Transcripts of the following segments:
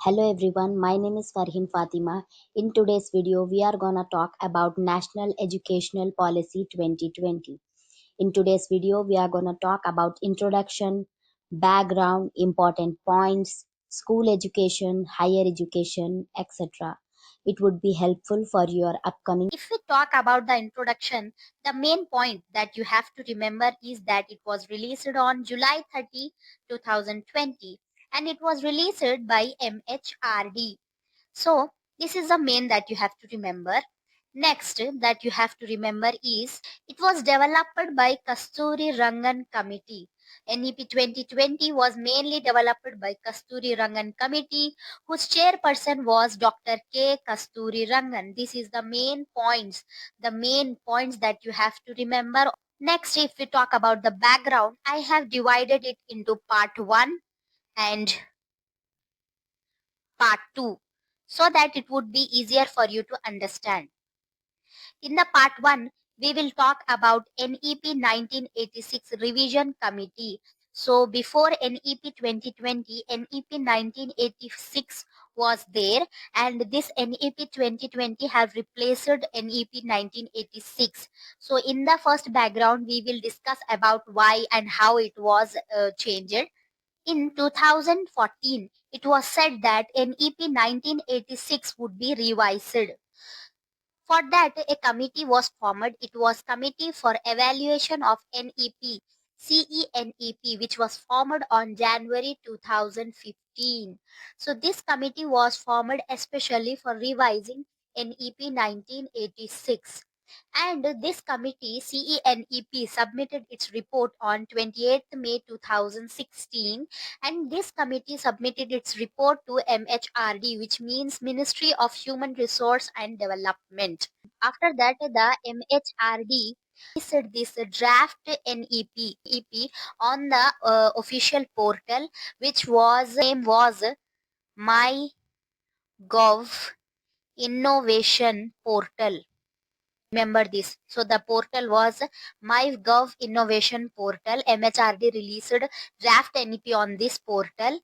Hello everyone, my name is Farhin Fatima. In today's video, we are gonna talk about National Educational Policy 2020. In today's video, we are gonna talk about introduction, background, important points, school education, higher education, etc. It would be helpful for your upcoming. If we talk about the introduction, the main point that you have to remember is that it was released on July 30, 2020, and it was released by MHRD. So this is the main that you have to remember. Next that you have to remember is it was developed by Kasturi Rangan Committee. NEP 2020 was mainly developed by Kasturi Rangan Committee, whose chairperson was Dr. K. Kasturi Rangan. This is the main points that you have to remember. Next, if we talk about the background, I have divided it into part 1 and part 2 so that it would be easier for you to understand. In the part 1, we will talk about NEP 1986 Revision Committee. So before NEP 2020, NEP 1986 was there, and this NEP 2020 have replaced NEP 1986. So in the first background, we will discuss about why and how it was changed. In 2014, it was said that NEP 1986 would be revised. For that, a committee was formed. It was Committee for Evaluation of NEP, CENEP, which was formed on January 2015. So this committee was formed especially for revising NEP 1986. And this committee, CENEP, submitted its report on 28th May 2016, and this committee submitted its report to MHRD, which means Ministry of Human Resource and Development. After that, the MHRD released this draft NEP on the official portal, which was name was MyGov Innovation Portal. Remember this. So the portal was MyGov Innovation Portal. MHRD released draft NEP on this portal.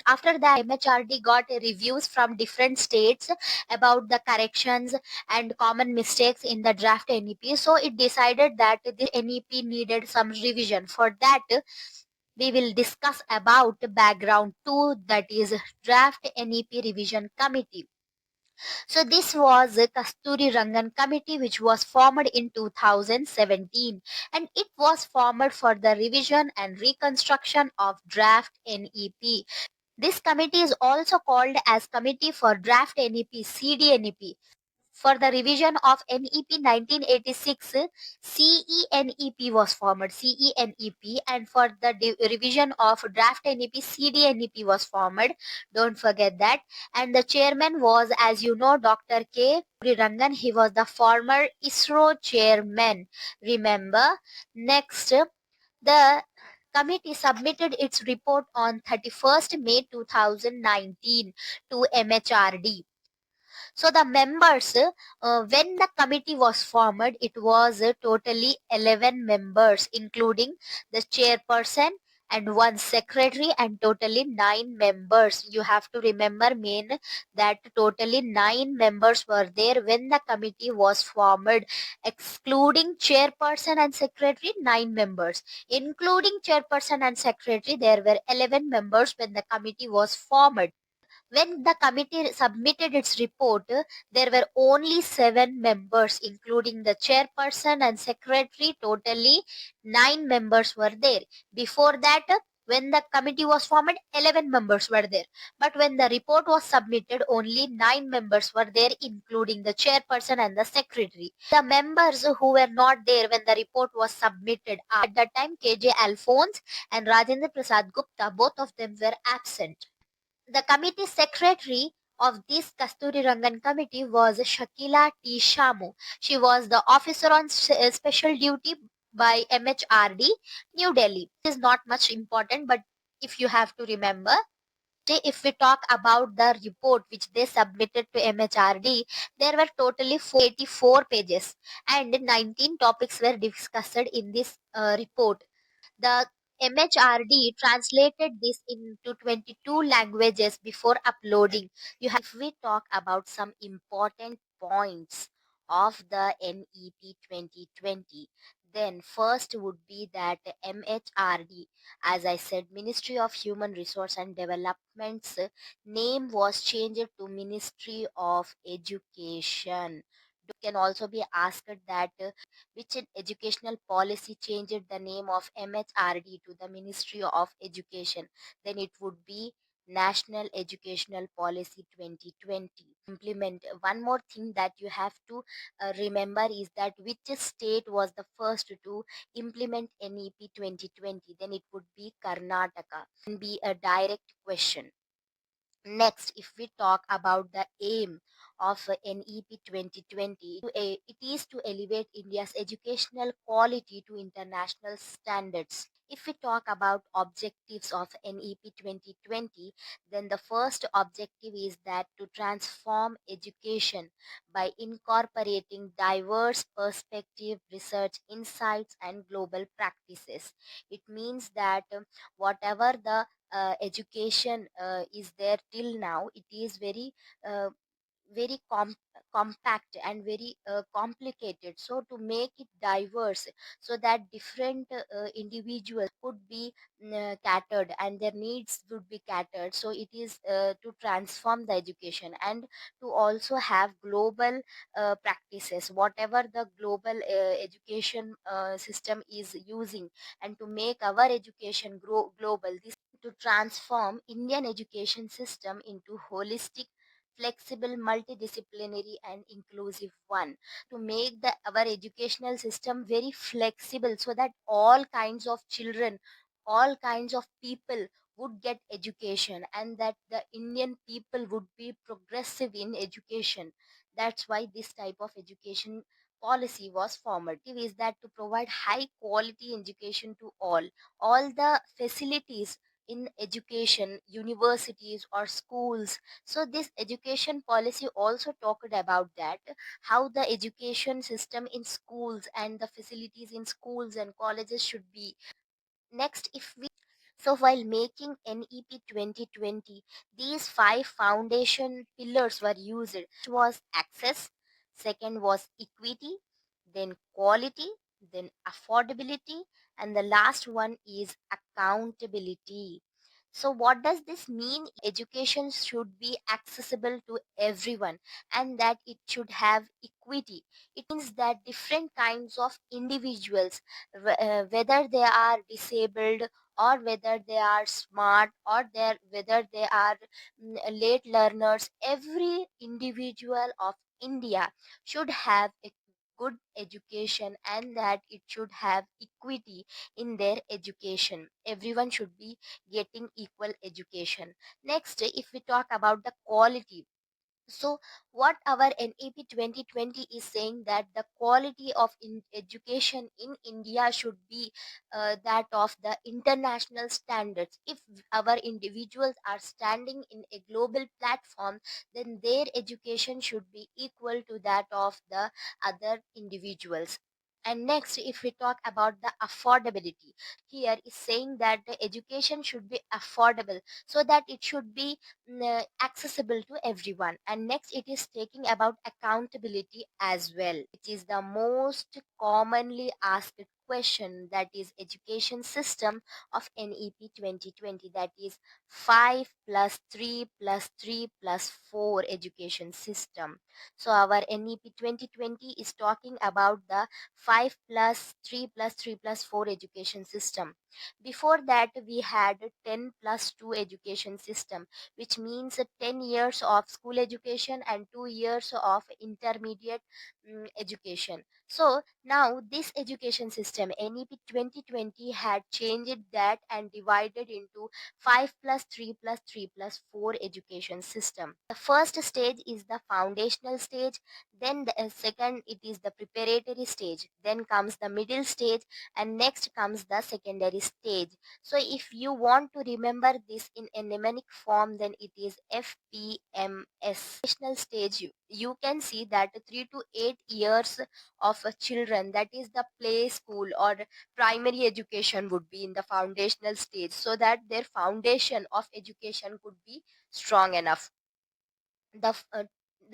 After that, MHRD got reviews from different states about the corrections and common mistakes in the draft NEP. So it decided that this NEP needed some revision. For that, we will discuss about background 2, that is draft NEP revision committee. So this was a Kasturi Rangan committee which was formed in 2017, and it was formed for the revision and reconstruction of draft NEP. This committee is also called as Committee for Draft NEP, CDNEP. For the revision of NEP 1986, CENEP was formed, CENEP, and for the revision of draft NEP, CDNEP was formed. Don't forget that. And the chairman was, as you know, Dr. K. Rangan. He was the former ISRO chairman. Remember? Next, the committee submitted its report on 31st May 2019 to MHRD. So the members, when the committee was formed, it was totally 11 members, including the chairperson and one secretary, and totally 9 members. You have to remember main that totally 9 members were there when the committee was formed, excluding chairperson and secretary, 9 members. Including chairperson and secretary, there were 11 members when the committee was formed. When the committee submitted its report, there were only 7 members, including the chairperson and secretary. Totally 9 members were there. Before that, when the committee was formed, 11 members were there. But when the report was submitted, only 9 members were there, including the chairperson and the secretary. The members who were not there when the report was submitted at that time, KJ Alphonse and Rajendra Prasad Gupta, both of them were absent. The committee secretary of this Kasturi Rangan committee was Shakila T. Shamu. She was the officer on special duty by MHRD, New Delhi. It is not much important, but if you have to remember, if we talk about the report which they submitted to MHRD, there were totally 484 pages and 19 topics were discussed in this report. The MHRD translated this into 22 languages before uploading. If we talk about some important points of the NEP 2020, then first would be that MHRD, as I said, Ministry of Human Resource and Development's name was changed to Ministry of Education. Can also be asked that which educational policy changed the name of MHRD to the Ministry of Education, then it would be National Educational Policy 2020. Implement one more thing that you have to remember is that which state was the first to implement NEP 2020, then it would be Karnataka. Can be a direct question. Next, if we talk about the aim of NEP 2020, it is to elevate India's educational quality to international standards. If we talk about objectives of NEP 2020, then the first objective is that to transform education by incorporating diverse perspective, research, insights, and global practices. It means that whatever the education is there till now, it is uh, very compact and very complicated, so to make it diverse so that different individuals could be catered and their needs would be catered, so it is to transform the education and to also have global practices whatever the global education system is using, and to make our education grow global. This to transform Indian education system into holistic, flexible, multidisciplinary, and inclusive one. To make our educational system very flexible so that all kinds of children, all kinds of people would get education, and that the Indian people would be progressive in education. That's why this type of education policy was formative, is that to provide high quality education to all the facilities in education, universities or schools. So this education policy also talked about that how the education system in schools and the facilities in schools and colleges should be. Next, if we so while making NEP 2020, these five foundation pillars were used. First was access, second was equity, then quality, then affordability, and the last one is accountability. So what does this mean? Education should be accessible to everyone and that it should have equity. It means that different kinds of individuals, whether they are disabled or whether they are smart or whether they are late learners, every individual of India should have a good education and that it should have equity in their education. Everyone should be getting equal education. Next, if we talk about the quality, so what our NEP 2020 is saying, that the quality of education in India should be that of the international standards. If our individuals are standing in a global platform, then their education should be equal to that of the other individuals. And next, if we talk about the affordability, here is saying that the education should be affordable so that it should be accessible to everyone. And next, it is taking about accountability as well, which is the most commonly asked question, that is education system of NEP 2020, that is 5 plus 3 plus 3 plus 4 education system. So our NEP 2020 is talking about the 5 plus 3 plus 3 plus 4 education system. Before that, we had 10 plus 2 education system, which means 10 years of school education and 2 years of intermediate education. So now this education system NEP 2020 had changed that and divided into 5 plus 3 plus 3 plus 4 education system. The first stage is the foundational stage, Then the second, it is the preparatory stage, then comes the middle stage, and next comes the secondary stage. So if you want to remember this in a mnemonic form, then it is FPMS. Foundational stage, you can see that 3 to 8 years of children, that is the play school or primary education, would be in the foundational stage, so that their foundation of education could be strong enough. the f- uh,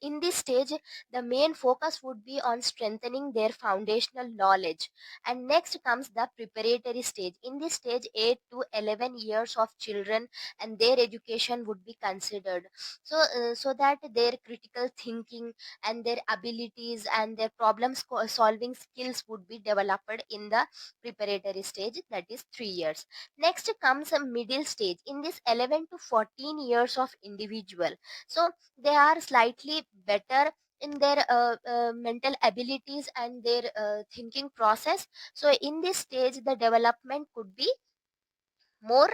in this stage, the main focus would be on strengthening their foundational knowledge. And next comes the preparatory stage. In this stage, 8 to 11 years of children and their education would be considered, so that their critical thinking and their abilities and their solving skills would be developed in the preparatory stage, that is 3 years. Next comes a middle stage. In this, 11 to 14 years of individual, so they are slightly better in their mental abilities and their thinking process. So in this stage, the development could be more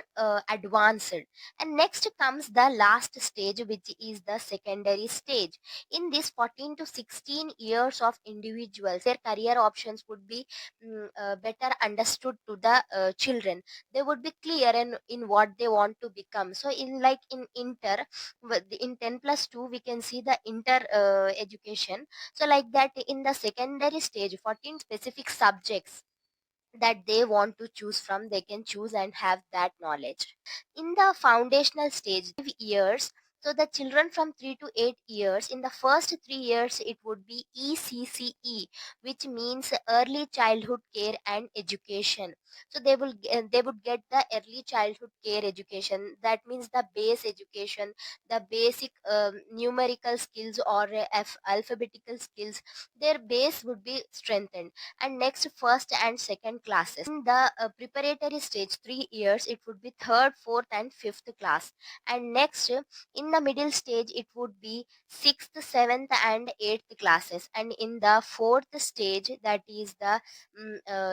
advanced. And next comes the last stage, which is the secondary stage. In this, 14 to 16 years of individuals, their career options would be better understood to the children. They would be clear in what they want to become. So in, like in inter, in 10 plus 2, we can see the inter education. So like that, in the secondary stage, 14 specific subjects that they want to choose from, they can choose and have that knowledge. In the foundational stage, 5 years, so the children from 3 to 8 years, in the first 3 years it would be ECCE, which means early childhood care and education. So they would get the early childhood care education, that means the base education, the basic numerical skills or alphabetical skills, their base would be strengthened. And next, first and second classes. In the preparatory stage, 3 years, it would be third, fourth and fifth class. And next, in the middle stage, it would be sixth, seventh and eighth classes. And in the fourth stage, that is the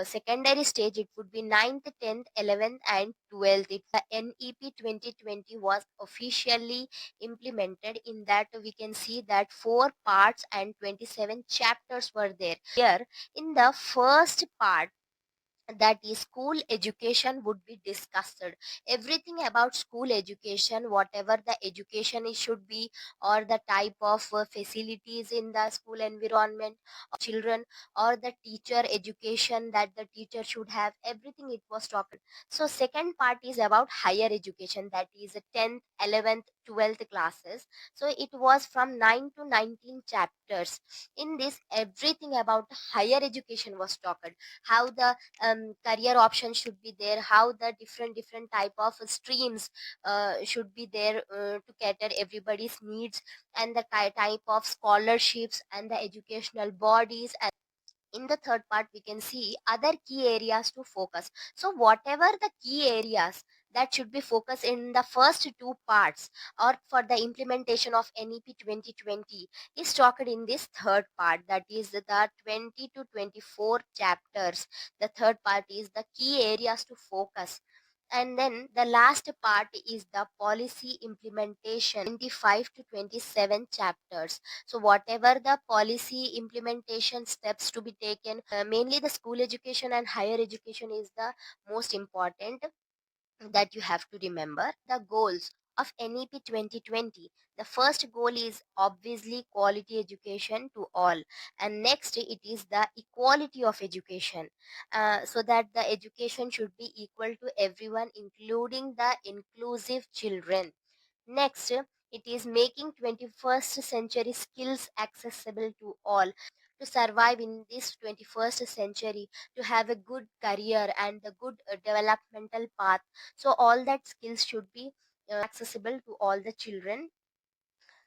secondary stage, it would be ninth, 10th, 11th and 12th. The NEP 2020 was officially implemented. In that, we can see that 4 parts and 27 chapters were there. Here, in the first part, that is school education, would be discussed. Everything about school education, whatever the education it should be, or the type of facilities in the school environment of children, or the teacher education that the teacher should have, everything it was talked. So second part is about higher education, that is 10th, 11th, 12th classes. So it was from 9 to 19 chapters. In this, everything about higher education was talked, how the career options should be there, how the different type of streams should be there to cater everybody's needs, and the type of scholarships and the educational bodies. And in the third part, we can see other key areas to focus. So whatever the key areas that should be focused in the first two parts, or for the implementation of NEP 2020, is talked in this third part, that is the 20 to 24 chapters. The third part is the key areas to focus. And then the last part is the policy implementation, 25 to 27 chapters. So whatever the policy implementation steps to be taken, mainly the school education and higher education is the most important that you have to remember. The goals of NEP 2020. The first goal is obviously quality education to all, and next it is the equality of education, so that the education should be equal to everyone, including the inclusive children. Next, it is making 21st century skills accessible to all. To survive in this 21st century, to have a good career and a good developmental path, so all that skills should be accessible to all the children.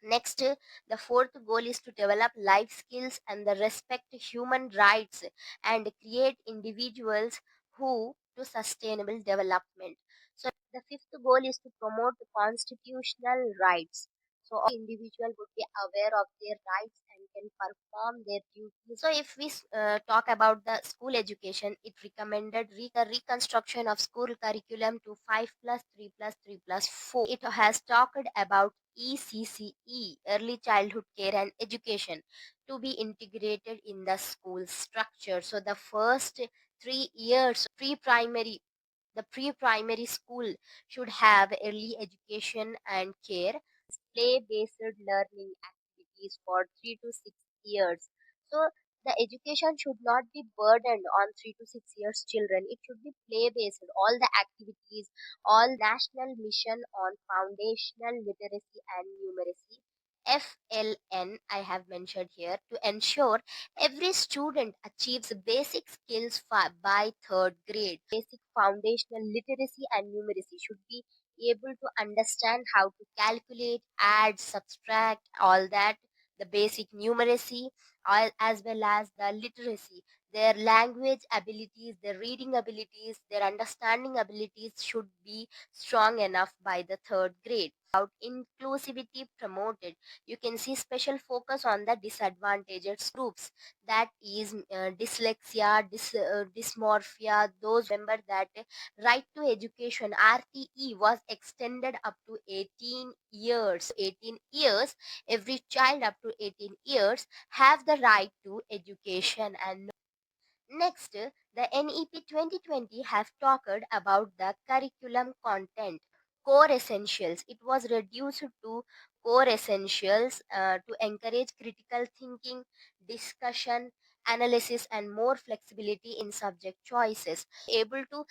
Next, the fourth goal is to develop life skills and the respect human rights and create individuals who to sustainable development. So the fifth goal is to promote constitutional rights. So all individual would be aware of their rights and can perform their duties. So if we talk about the school education, it recommended the reconstruction of school curriculum to 5 plus 3 plus 3 plus 4. It has talked about ECCE, early childhood care and education, to be integrated in the school structure. So the first 3 years pre-primary school should have early education and care, play-based learning activities for 3 to 6 years. So the education should not be burdened on 3 to 6 years children. It should be play-based. All the activities, all national mission on foundational literacy and numeracy. FLN I have mentioned here to ensure every student achieves basic skills by third grade. Basic foundational literacy and numeracy should be able to understand how to calculate, add, subtract, all that, the basic numeracy, all, as well as the literacy. Their language abilities, their reading abilities, their understanding abilities should be strong enough by the third grade. About inclusivity promoted, you can see special focus on the disadvantaged groups, that is dyslexia, dysmorphia. Those remember that right to education RTE was extended up to 18 years. 18 years, every child up to 18 years have the right to education. And next, the NEP 2020 have talked about the curriculum content. Core essentials. It was reduced to core essentials to encourage critical thinking, discussion, analysis, and more flexibility in subject choices. Able to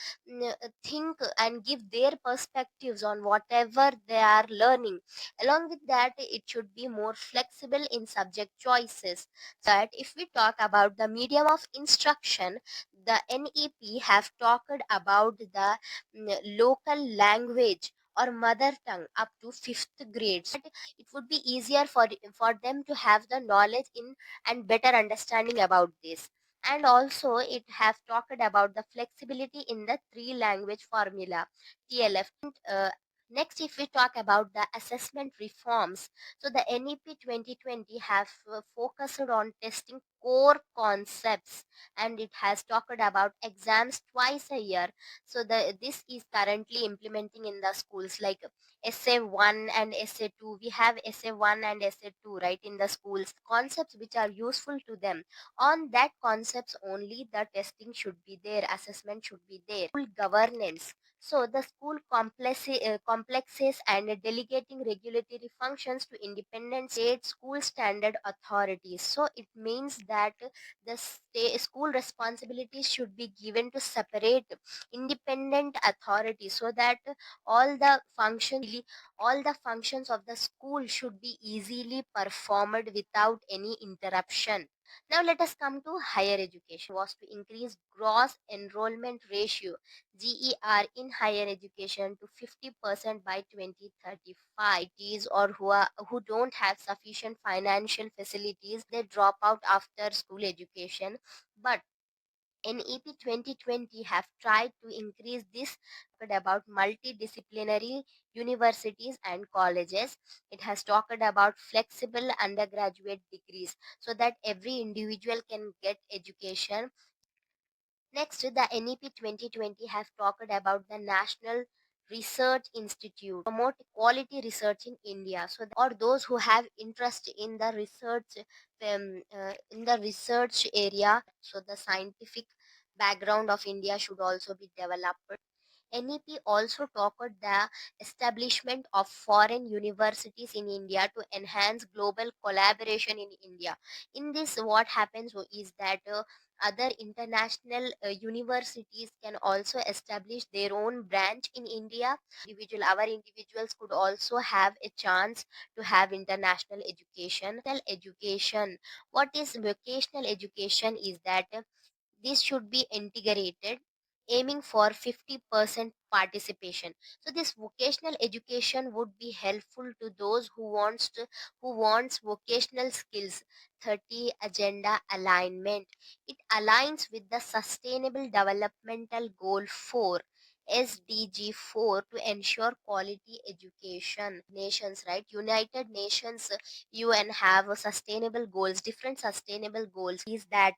think and give their perspectives on whatever they are learning. Along with that, it should be more flexible in subject choices. But if we talk about the medium of instruction, the NEP have talked about the local language or mother tongue up to fifth grade. So it would be easier for them to have the knowledge in and better understanding about this. And also it have talked about the flexibility in the three language formula, TLF. Next, if we talk about the assessment reforms, so the NEP 2020 have focused on testing core concepts, and it has talked about exams twice a year. So this is currently implementing in the schools like essay 1 and essay 2. We have essay 1 and essay 2 right in the schools. Concepts which are useful to them. On that concepts only the testing should be there, assessment should be there. School governance. So the school complexes and delegating regulatory functions to independent state school standard authorities. So it means that the school responsibilities should be given to separate independent authorities, so that all the functions of the school should be easily performed without any interruption. Now let us come to higher education. Was to increase gross enrollment ratio GER in higher education to 50% by 2035. These or who don't have sufficient financial facilities, they drop out after school education. But NEP 2020 have tried to increase this about multidisciplinary universities and colleges. It has talked about flexible undergraduate degrees so that every individual can get education. Next, the NEP 2020 have talked about the National Research Institute, promote quality research in India. So, or those who have interest in the research area, so the scientific background of India should also be developed. NEP also talked the establishment of foreign universities in India to enhance global collaboration in India. In this, what happens is that other international universities can also establish their own branch in India. Our individuals could also have a chance to have international education. Education. What is vocational education is that this should be integrated, aiming for 50% participation. So this vocational education would be helpful to those who wants vocational skills. 30 agenda alignment. It aligns with the sustainable developmental goal 4, SDG 4, to ensure quality education. Nations, right? United Nations, UN have sustainable goals, different sustainable goals. Is that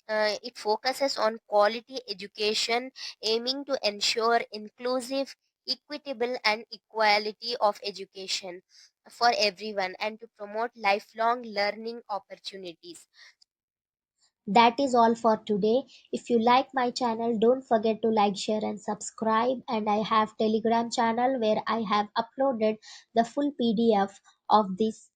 it focuses on quality education, aiming to ensure inclusive, equitable, and equality of education. for everyone and to promote lifelong learning opportunities. That is all for today. If you like my channel, don't forget to like, share and subscribe. And I have Telegram channel where I have uploaded the full PDF of this